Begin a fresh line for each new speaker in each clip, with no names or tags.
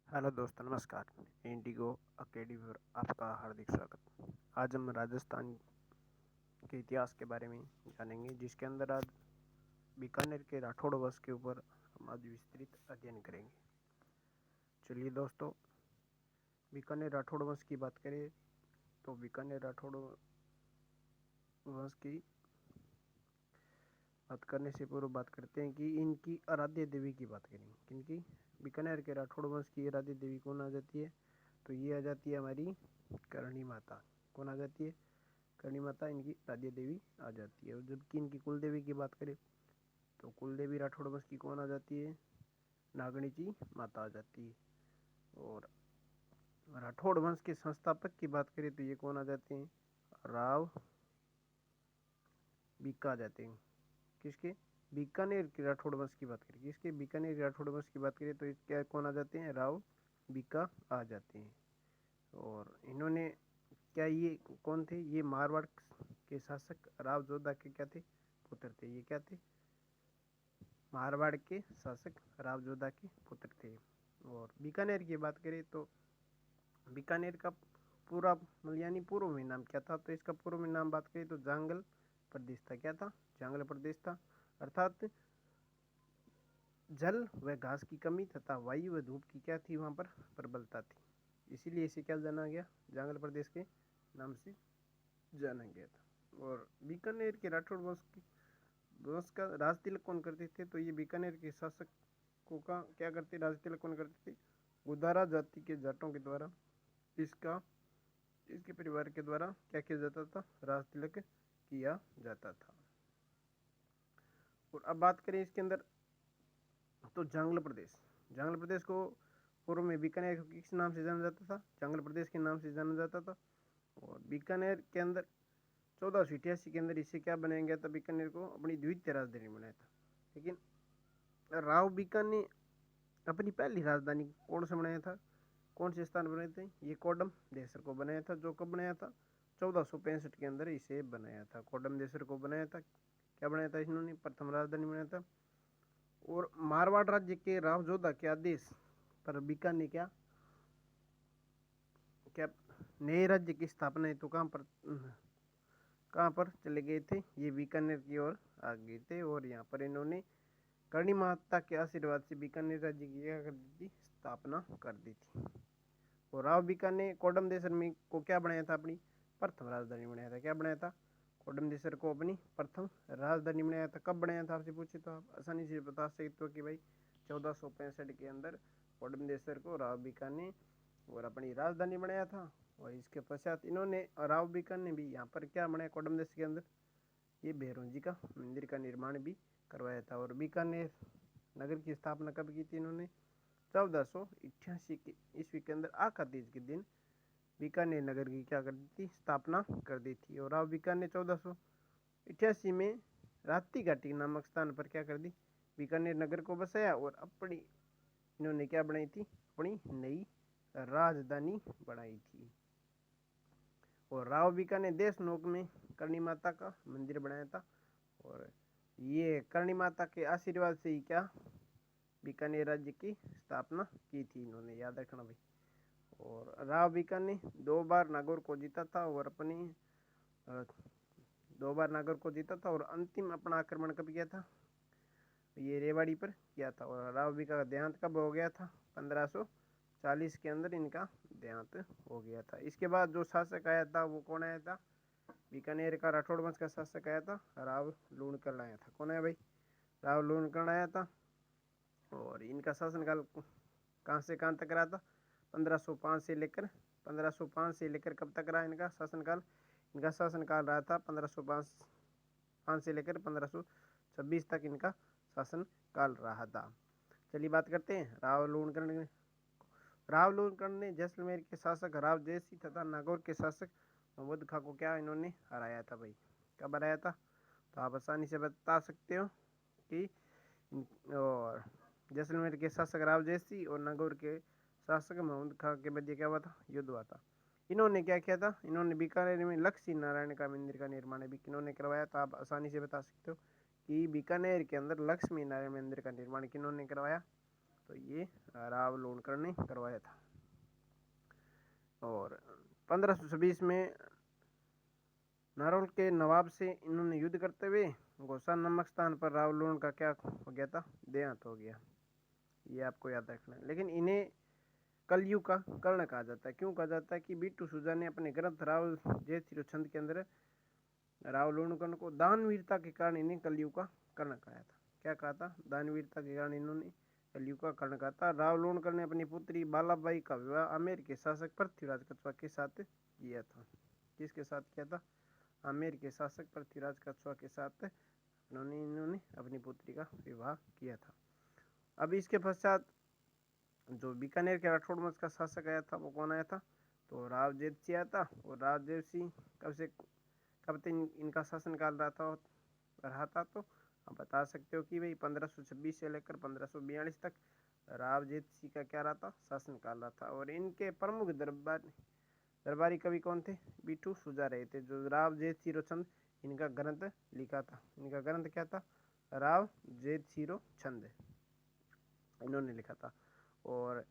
Hello दोस्तों, नमस्कार। Indigo academy पर आपका हार्दिक स्वागत। आज हम राजस्थान के इतिहास के बारे में जानेंगे, जिसके अंदर आज बीकानेर के राठौड़ वंश के ऊपर हम आज विस्तृत अध्ययन करेंगे। चलिए दोस्तों, बीकानेर राठौड़ वंश की बात करें तो बीकानेर राठौड़ वंश की बात करने से पूर्व बात करते हैं कि इनकी आराध्य देवी की बात करेंगे। किनकी? बीकानेर के राठौड़ वंश की आराध्य देवी कौन आ जाती है? तो ये आ जाती है हमारी करणी माता। कौन आ जाती है? करणी माता इनकी आराध्य देवी आ जाती है। और जबकि इनकी कुल देवी की बात करें तो कुल देवी राठौड़ वंश की कौन आ जाती है? नागणी जी माता आ जाती है। और राठौड़ वंश के संस्थापक की बात करें तो ये कौन आ जाते हैं? राव बीका आ जाते हैं। किसके? बीकानेर के राठौड़ वंश की बात करें। किसके? बीकानेर के राठौड़ वंश की बात करें तो क्या कौन आ जाते हैं? राव बीका आ जाते हैं। और इन्होंने क्या ये कौन थे? ये मारवाड़ के शासक राव जोधा के क्या थे? पुत्र थे। ये क्या थे? मारवाड़ के शासक राव जोधा के पुत्र थे। और बीकानेर की बात करें तो बीकानेर का पूरा यानी पूर्व में नाम क्या था? तो इसका पूर्व में नाम बात करें तो जांगल प्रदेश था। क्या था? जांगल प्रदेश था। अर्थात जल व घास की कमी तथा वायु व धूप की क्या थी? वहां पर प्रबलता थी। इसीलिए इसे क्या जाना गया? जांगल प्रदेश के नाम से जाना गया था। और बीकानेर के राठौड़ वंश का राज तिलक कौन करते थे? तो ये बीकानेर के शासकों का क्या करते? राज तिलक कौन करते थे? गुदारा जाति के जाटों के द्वारा इसके परिवार के द्वारा क्या किया जाता था? राज तिलक किया जाता था। और अब बात करें इसके अंदर तो जांगल प्रदेश को पूर्व में बीकानेर को किस नाम से जाना जाता था? जांगल प्रदेश के नाम से जाना जाता था। और बीकानेर के अंदर 1488 के अंदर इसे क्या बनाया गया था? बीकानेर को अपनी द्वितीय राजधानी बनाया था। लेकिन राव बीका ने अपनी पहली राजधानी कौन से बनाया था? कौन से स्थान बनाए थे? ये कोडम देसर को बनाया था। जो कब बनाया था? 1465 के अंदर इसे बनाया था। कोडम देसर को बनाया था। क्या बनाया था इन्होंने? प्रथम राजधानी बनाया था। और मारवाड़ राज्य के राव जोधा के आदेश पर बीका ने क्या क्या नए राज्य की स्थापना है तो कहाँ पर चले गए थे? ये बीकानेर की ओर आ गए थे। और यहाँ पर इन्होंने करणी माता के आशीर्वाद से बीकानेर राज्य की क्या कर दी थी? स्थापना कर दी थी। और राव बीका ने कोडम देसर में को क्या बनाया था? अपनी प्रथम राजधानी बनाया था। क्या बनाया था? कोडम देसर को अपनी प्रथम राजधानी बनाया था। कब बनाया था? आपसे पूछे तो आप आसानी से बता सकते हो कि भाई 1465 के अंदर कोडम देसर को राव बीका ने और अपनी राजधानी बनाया था। और इसके पश्चात इन्होंने राव बीका ने भी यहाँ पर क्या बनाया? कोडम देश के अंदर ये भैरव जी का मंदिर का निर्माण भी करवाया था। और बीकानेर नगर की स्थापना कब की थी इन्होंने? 1488 की ईस्वी के अंदर आका तीज के दिन बीकानेर नगर की क्या कर दी थी? स्थापना कर दी थी। और राव बीका ने 1488 में राती घाटी नामक स्थान पर क्या कर दी? बीकानेर नगर को बसाया और अपनी इन्होंने क्या बनाई थी? अपनी नई राजधानी बनाई थी। और राव बीका ने देश नोक में करणी माता का मंदिर बनाया था। और ये करणी माता के आशीर्वाद से ही क्या बीकानेर राज्य की स्थापना की थी इन्होंने, याद रखना भाई। और राव बीका ने 2 बार नागौर को जीता था और अपनी 2 बार नागौर को जीता था। और अंतिम अपना आक्रमण कब किया था? ये रेवाड़ी पर किया था। और राव बीका का देहांत कब हो गया था? 1540 के अंदर इनका देहांत हो गया था। इसके बाद जो शासक आया था वो कौन आया था? बीकानेर का राठौड़ वंश का शासक आया था, राव लूणकरण आया था। कौन है भाई? राव लूणकरण आया था। और इनका शासनकाल कहाँ से कहाँ तक रहा था? 1505 से लेकर कब तक रहा इनका शासनकाल? इनका शासनकाल रहा था 1505 से लेकर 1526 तक इनका शासनकाल रहा था। चलिए बात करते हैं राव लूणकरण ने जैसलमेर के शासक राव जयसिंह तथा नागौर के शासक मोहम्मद खां को क्या इन्होंने हराया था भाई? कब हराया था? तो आप आसानी से बता सकते हो कि और जैसलमेर के शासक राव जयसिंह और नागौर के शासक मोहम्मद खां के मध्य क्या हुआ था? युद्ध हुआ था। इन्होंने क्या किया था? इन्होंने बीकानेर में लक्ष्मी नारायण का मंदिर का निर्माण भी किन्होंने करवाया था? आप आसानी से बता सकते हो कि बीकानेर के अंदर लक्ष्मी नारायण मंदिर का निर्माण किन्होंने करवाया? तो ये राव लोणकर ने करवाया था। और 1526 में नारौल के नवाब से इन्होंने युद्ध करते हुए घोषा नामक स्थान पर राव लोण का क्या हो गया था, देहांत हो गया। ये आपको याद रखना है। लेकिन इन्हें कलयुग का कर्ण कहा जाता है। क्यों कहा जाता है कि बीटू सुजा ने अपने ग्रंथ राव जयसिरो छंद के अंदर राव लोणकर्ण को दानवीरता के कारण इन्हें कलयुग का कर्ण कहा था। क्या कहा था? दानवीरता के कारण इन्होंने कलयुग का कर्ण कहा था। राव लोणकर्ण ने अपनी पुत्री बालाबाई का विवाह आमेर के शासक पृथ्वीराज कछवाहा के साथ किया था। किसके साथ किया था? आमेर के शासक पृथ्वीराज कछवाहा के साथ इन्होंने अपनी पुत्री का विवाह किया था। अब इसके पश्चात जो बीकानेर के राठौड़ वंश का शासक आया था वो कौन आया था? तो राव जेतसी आया था। और राव जेतसी कब तक इनका शासन काल रहा था तो आप बता सकते हो कि भाई 1526 से लेकर 1542 तक राव जेतसी का क्या रहा था? शासन काल रहा था। और इनके प्रमुख दरबारी कवि कौन थे? बीटू सुजा रहे थे, जो राव जेतसिरो छंद इनका ग्रंथ लिखा था। इनका ग्रंथ क्या था? राव जेतसिरो छंद इन्होंने लिखा था। और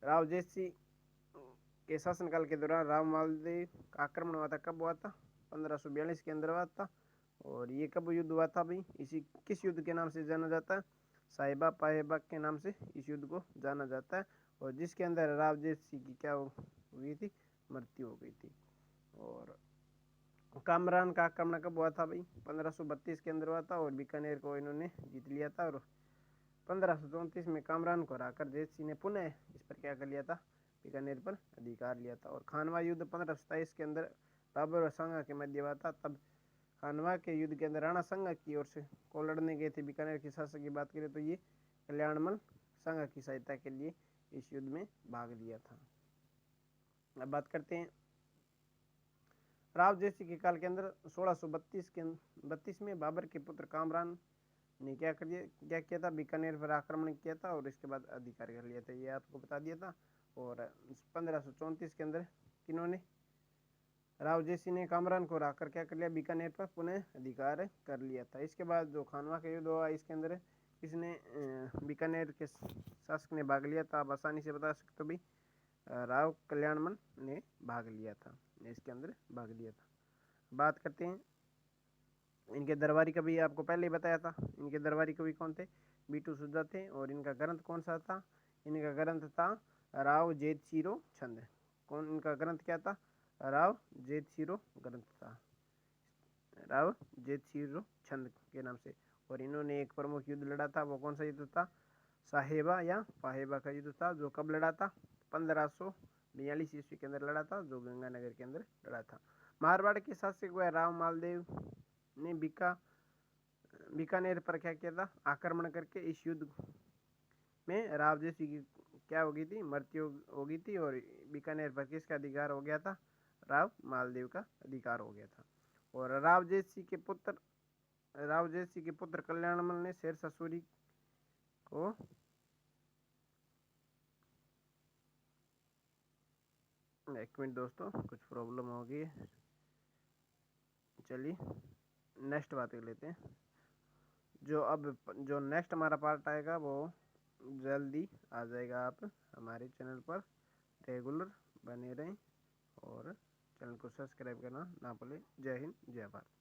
राव जेतसी के शासनकाल के दौरान राव मालदेव का आक्रमण हुआ था। कब हुआ था? 1542 के अंदर हुआ था। और ये कब युद्ध हुआ था भाई? इसी किस युद्ध के नाम से जाना जाता है? साहिबा पाहेबा के नाम से इस युद्ध को जाना जाता है। और जिसके अंदर राव जेतसी की क्या हुई थी? मृत्यु हो गई थी। और कामरान का आक्रमण कब हुआ था भाई? 1532 के अंदर हुआ था। और बीकानेर को इन्होंने जीत लिया था। और 1534 में कामरान को हराकर जेतसी ने पुनः इस पर क्या कर लिया था? बीकानेर पर अधिकार लिया था। और खानवा युद्ध 1527 के अंदर बाबर और संगा के मध्य हुआ था। तब खानवा के युद्ध के अंदर राणा संगा की ओर से को लड़ने गए थे। बीकानेर के शासक की बात करें तो ये कल्याणमल संगा की सहायता के लिए इस युद्ध में भाग लिया था। अब बात करते हैं राव जयसिंह के काल के अंदर 1632 में बाबर के पुत्र कामरान ने क्या किया था? बीकानेर पर आक्रमण किया था और इसके बाद अधिकार कर लिया था। ये आपको बता दिया था। और 1534 के अंदर किन्होंने? राव जयसिंह ने कामरान को हराकर क्या कर लिया? बीकानेर पर पुनः अधिकार कर लिया था। इसके बाद जो खानवा का युद्ध हुआ इसके अंदर किसने बीकानेर के शासक ने भाग लिया था? आप आसानी से बता सकते हो भाई, राव कल्याणमल ने भाग लिया था, इसके अंदर भाग लिया था। बात करते हैं इनके दरबारी कवि, आपको पहले ही बताया था। इनके दरबारी कवि कौन थे? बीटू सुजा थे। और इनका ग्रंथ कौन सा था? इनका ग्रंथ था राव जेतसिरो छंद। कौन इनका ग्रंथ क्या था? राव जेतसिरो ग्रंथ था, राव जेतसिरो छंद के नाम से। और इन्होंने एक प्रमुख युद्ध लड़ा था। वो कौन सा युद्ध था? साहेबा या पाहेबा का युद्ध था। जो कब लड़ा था? 1542 ईस्वी के अंदर लड़ा था, जो गंगानगर के अंदर लड़ा था। मारवाड़ के शासक हुए राव मालदेव ने बीकानेर पर क्या किया था? आक्रमण करके इस युद्ध में राव जयसिंह की क्या हो गई थी? मृत्यु हो गई थी। और बीकानेर पर किसका अधिकार हो गया था? राव मालदेव का अधिकार हो गया था। और राव जयसिंह के पुत्र कल्याणमल ने शेरशाह सूरी को एक मिनट दोस्तों, कुछ प्रॉब्लम हो गई है। चलिए नेक्स्ट बात कर लेते हैं। जो नेक्स्ट हमारा पार्ट आएगा वो जल्दी आ जाएगा। आप हमारे चैनल पर रेगुलर बने रहें और चैनल को सब्सक्राइब करना ना भूलें। जय हिंद, जय भारत।